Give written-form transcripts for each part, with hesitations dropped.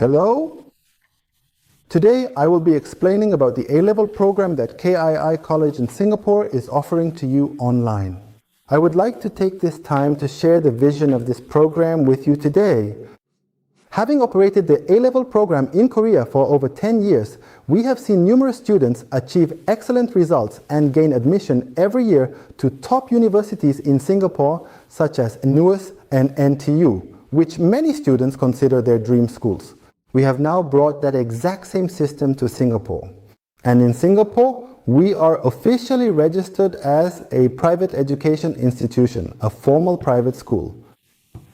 Hello? Today I will be explaining about the A-level program that KII College in Singapore is offering to you online. I would like to take this time to share the vision of this program with you today. Having operated the A-level program in Korea for over 10 years, we have seen numerous students achieve excellent results and gain admission every year to top universities in Singapore, such as NUS and NTU, which many students consider their dream schools. We have now brought that exact same system to Singapore. And in Singapore, we are officially registered as a private education institution, a formal private school.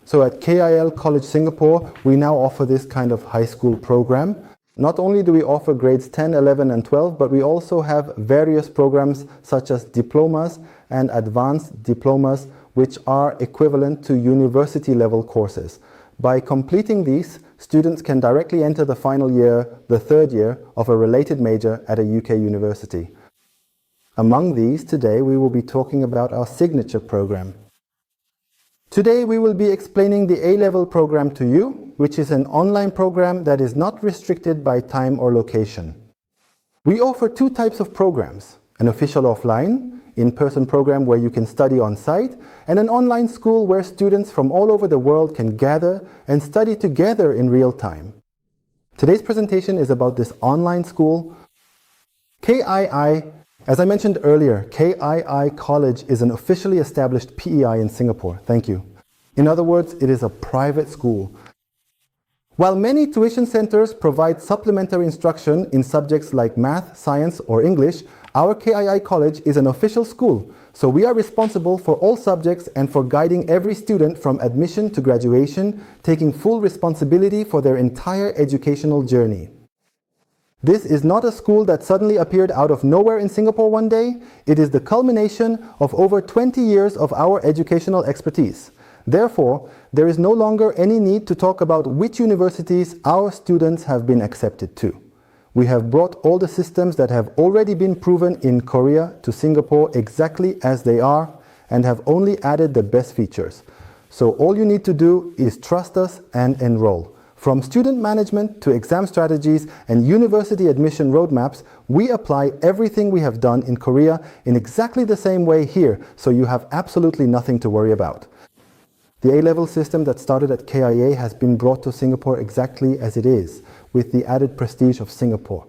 So at KII College Singapore, we now offer this kind of high school program. Not only do we offer grades 10, 11 and 12, but we also have various programs such as diplomas and advanced diplomas, which are equivalent to university level courses. By completing these, students can directly enter the final year, the third year, of a related major at a UK university. Among these, today we will be talking about our signature program. Today we will be explaining the A-level program to you, which is an online program that is not restricted by time or location. We offer two types of programs: an official offline, in-person program where you can study on site, and an online school where students from all over the world can gather and study together in real time. Today's presentation is about this online school. KII, as I mentioned earlier, KII College is an officially established PEI in Singapore. Thank you. In other words, it is a private school. While many tuition centers provide supplementary instruction in subjects like math, science, or English, our KII College is an official school, so we are responsible for all subjects and for guiding every student from admission to graduation, taking full responsibility for their entire educational journey. This is not a school that suddenly appeared out of nowhere in Singapore one day. It is the culmination of over 20 years of our educational expertise. Therefore, there is no longer any need to talk about which universities our students have been accepted to. We have brought all the systems that have already been proven in Korea to Singapore exactly as they are and have only added the best features. So all you need to do is trust us and enroll. From student management to exam strategies and university admission roadmaps, we apply everything we have done in Korea in exactly the same way here, so you have absolutely nothing to worry about. The A-level system that started at KIA has been brought to Singapore exactly as it is, with the added prestige of Singapore.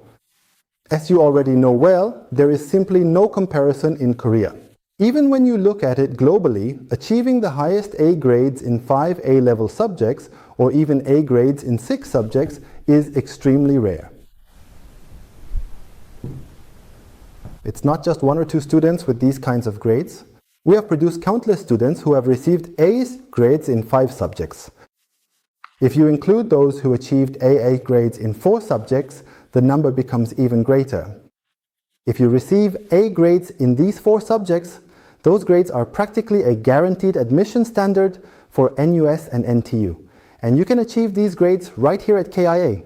As you already know well, there is simply no comparison in Korea. Even when you look at it globally, achieving the highest A grades in 5 A-level subjects, or even A grades in 6 subjects, is extremely rare. It's not just 1 or 2 students with these kinds of grades. We have produced countless students who have received A's grades in 5 subjects. If you include those who achieved AA grades in 4 subjects, the number becomes even greater. If you receive A grades in these 4 subjects, those grades are practically a guaranteed admission standard for NUS and NTU. And you can achieve these grades right here at KIA.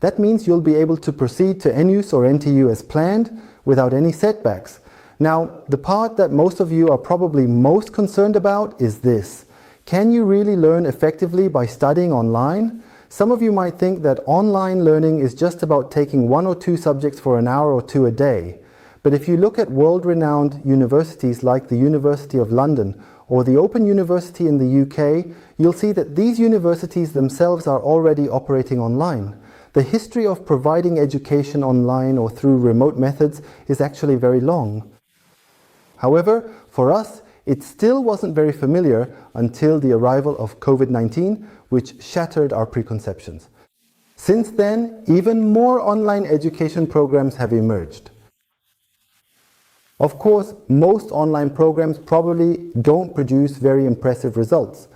That means you'll be able to proceed to NUS or NTU as planned without any setbacks. Now, the part that most of you are probably most concerned about is this. Can you really learn effectively by studying online? Some of you might think that online learning is just about taking 1 or 2 subjects for an hour or 2 a day. But if you look at world-renowned universities like the University of London or the Open University in the UK, you'll see that these universities themselves are already operating online. The history of providing education online or through remote methods is actually very long. However, for us, it still wasn't very familiar until the arrival of COVID-19, which shattered our preconceptions. Since then, even more online education programs have emerged. Of course, most online programs probably don't produce very impressive results.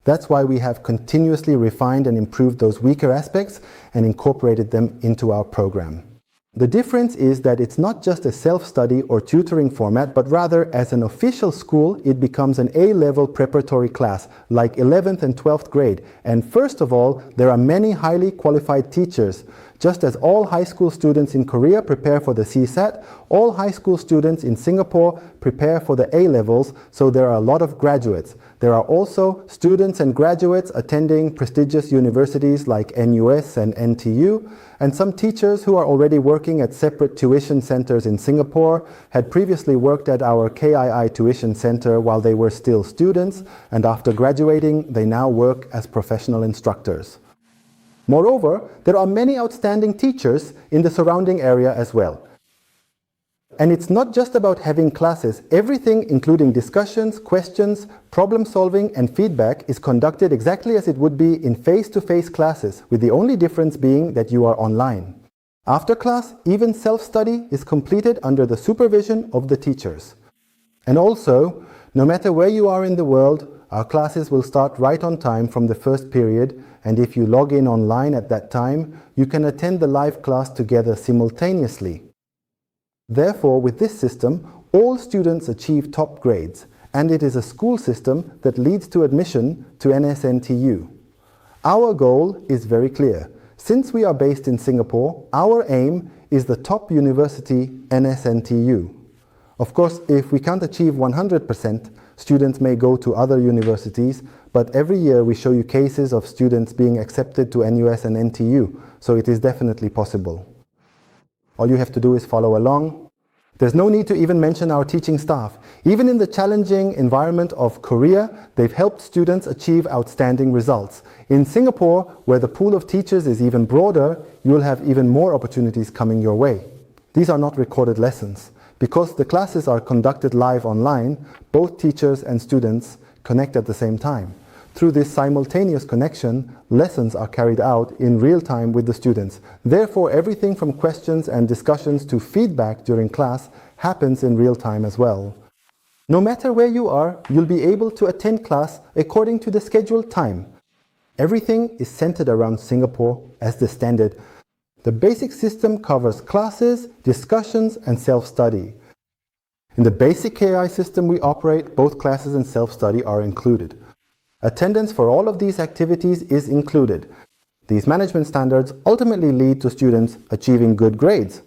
That's why we have continuously refined and improved those weaker aspects and incorporated them into our program. The difference is that it's not just a self-study or tutoring format, but rather as an official school, it becomes an A-level preparatory class, like 11th and 12th grade. And first of all, there are many highly qualified teachers Just as all high school students in Korea prepare for the CSAT, all high school students in Singapore prepare for the A-levels, so there are a lot of graduates. There are also students and graduates attending prestigious universities like NUS and NTU, and some teachers who are already working at separate tuition centers in Singapore had previously worked at our KII tuition center while they were still students, and after graduating, they now work as professional instructors. Moreover, there are many outstanding teachers in the surrounding area as well. And it's not just about having classes. Everything, including discussions, questions, problem solving, and feedback, is conducted exactly as it would be in face-to-face classes, with the only difference being that you are online. After class, even self-study is completed under the supervision of the teachers. And also, no matter where you are in the world, our classes will start right on time from the first period, and if you log in online at that time, you can attend the live class together simultaneously. Therefore, with this system, all students achieve top grades, and it is a school system that leads to admission to NUS and NTU. Our goal is very clear. Since we are based in Singapore, our aim is the top university, NUS and NTU. Of course, if we can't achieve 100%, students may go to other universities, but every year we show you cases of students being accepted to NUS and NTU, so it is definitely possible. All you have to do is follow along. There's no need to even mention our teaching staff. Even in the challenging environment of Korea, they've helped students achieve outstanding results. In Singapore, where the pool of teachers is even broader, you'll have even more opportunities coming your way. These are not recorded lessons. Because the classes are conducted live online, both teachers and students connect at the same time. Through this simultaneous connection, lessons are carried out in real time with the students. Therefore, everything from questions and discussions to feedback during class happens in real time as well. No matter where you are, you'll be able to attend class according to the scheduled time. Everything is centered around Singapore as the standard. The basic system covers classes, discussions, and self-study. In the basic KI system we operate, both classes and self-study are included. Attendance for all of these activities is included. These management standards ultimately lead to students achieving good grades.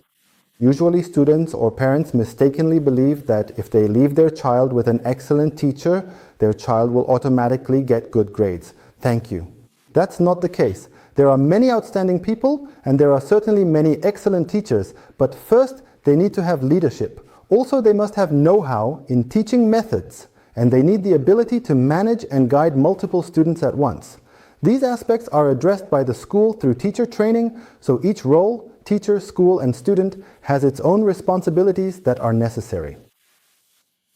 Usually students or parents mistakenly believe that if they leave their child with an excellent teacher, their child will automatically get good grades. Thank you. That's not the case. There are many outstanding people, and there are certainly many excellent teachers, but first they need to have leadership. Also, they must have know-how in teaching methods, and they need the ability to manage and guide multiple students at once. These aspects are addressed by the school through teacher training, so each role, teacher, school, and student has its own responsibilities that are necessary.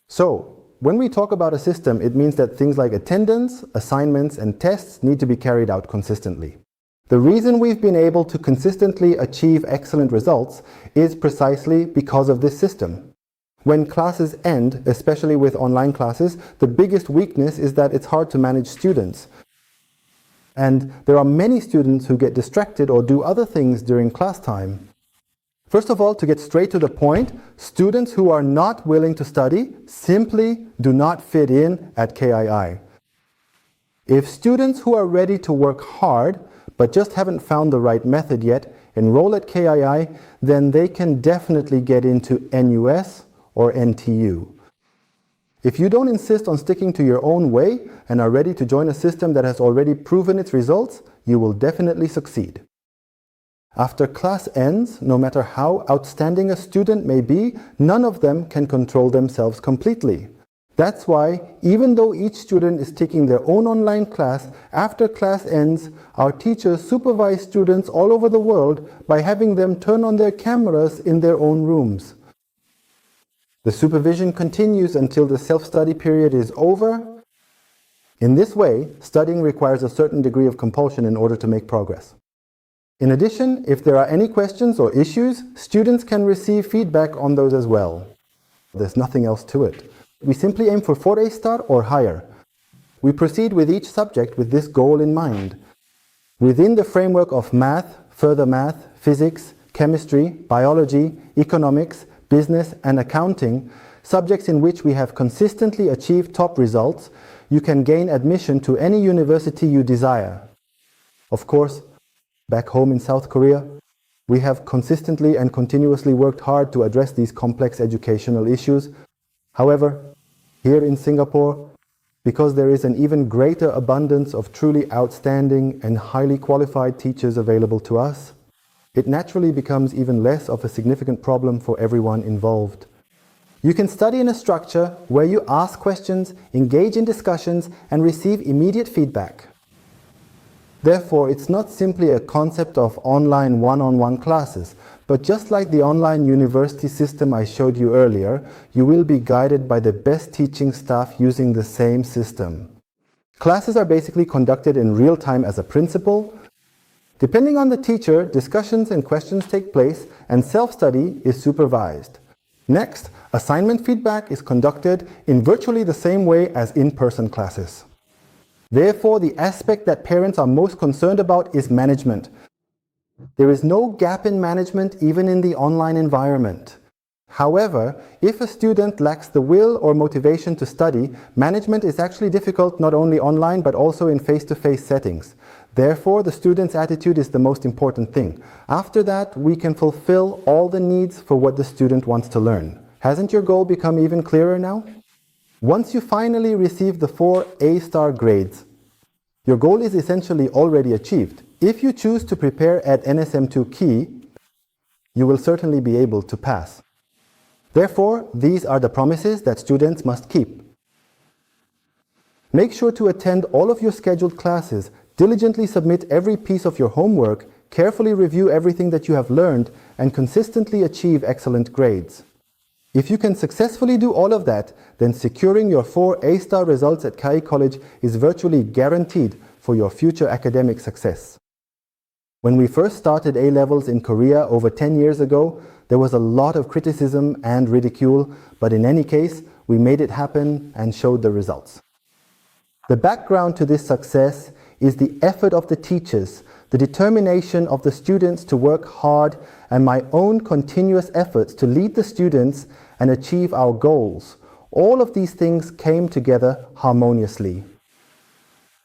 So, when we talk about a system, it means that things like attendance, assignments, and tests need to be carried out consistently. The reason we've been able to consistently achieve excellent results is precisely because of this system. When classes end, especially with online classes, the biggest weakness is that it's hard to manage students. And there are many students who get distracted or do other things during class time. First of all, to get straight to the point, students who are not willing to study simply do not fit in at KII. If students who are ready to work hard but just haven't found the right method yet enroll at KII, then they can definitely get into NUS or NTU. If you don't insist on sticking to your own way and are ready to join a system that has already proven its results, you will definitely succeed. After class ends, no matter how outstanding a student may be, none of them can control themselves completely. That's why, even though each student is taking their own online class, after class ends, our teachers supervise students all over the world by having them turn on their cameras in their own rooms. The supervision continues until the self-study period is over. In this way, studying requires a certain degree of compulsion in order to make progress. In addition, if there are any questions or issues, students can receive feedback on those as well. There's nothing else to it. We simply aim for 4A star or higher. We proceed with each subject with this goal in mind. Within the framework of math, further math, physics, chemistry, biology, economics, business, and accounting, subjects in which we have consistently achieved top results, you can gain admission to any university you desire. Of course, back home in South Korea, We have consistently and continuously worked hard to address these complex educational issues. However, here in Singapore, because there is an even greater abundance of truly outstanding and highly qualified teachers available to us, it naturally becomes even less of a significant problem for everyone involved. You can study in a structure where you ask questions, engage in discussions, and receive immediate feedback. Therefore, it's not simply a concept of online one-on-one classes, but just like the online university system I showed you earlier, you will be guided by the best teaching staff using the same system. Classes are basically conducted in real time as a principle. Depending on the teacher, discussions and questions take place, and self-study is supervised. Next, assignment feedback is conducted in virtually the same way as in-person classes. Therefore, the aspect that parents are most concerned about is management. There is no gap in management even in the online environment. However, if a student lacks the will or motivation to study, management is actually difficult not only online but also in face-to-face settings. Therefore, the student's attitude is the most important thing. After that, we can fulfill all the needs for what the student wants to learn. Hasn't your goal become even clearer now? Once you finally receive the 4 A-star grades, your goal is essentially already achieved. If you choose to prepare at NSM2 KII, you will certainly be able to pass. Therefore, these are the promises that students must keep. Make sure to attend all of your scheduled classes, diligently submit every piece of your homework, carefully review everything that you have learned, and consistently achieve excellent grades. If you can successfully do all of that, then securing your 4 A-star results at KII College is virtually guaranteed for your future academic success. When we first started A-levels in Korea over 10 years ago, there was a lot of criticism and ridicule, but in any case, we made it happen and showed the results. The background to this success is the effort of the teachers, the determination of the students to work hard, and my own continuous efforts to lead the students and achieve our goals. All of these things came together harmoniously.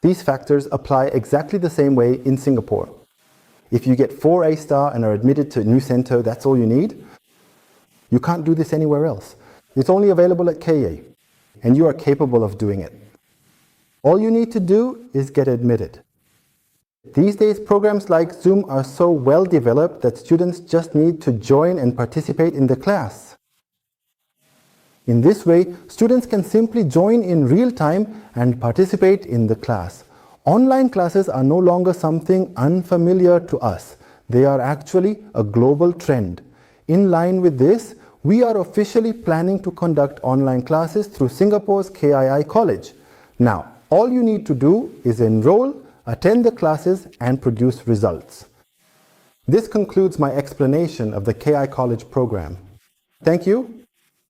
These factors apply exactly the same way in Singapore. If you get 4 A-star and are admitted to a new center, that's all you need. You can't do this anywhere else. It's only available at KII, and you are capable of doing it. All you need to do is get admitted. These days, programs like Zoom are so well developed that students just need to join and participate in the class. In this way, students can simply join in real time and participate in the class. Online classes are no longer something unfamiliar to us. They are actually a global trend. In line with this, we are officially planning to conduct online classes through Singapore's KII College. Now, all you need to do is enroll, attend the classes, and produce results. This concludes my explanation of the KII College program. Thank you.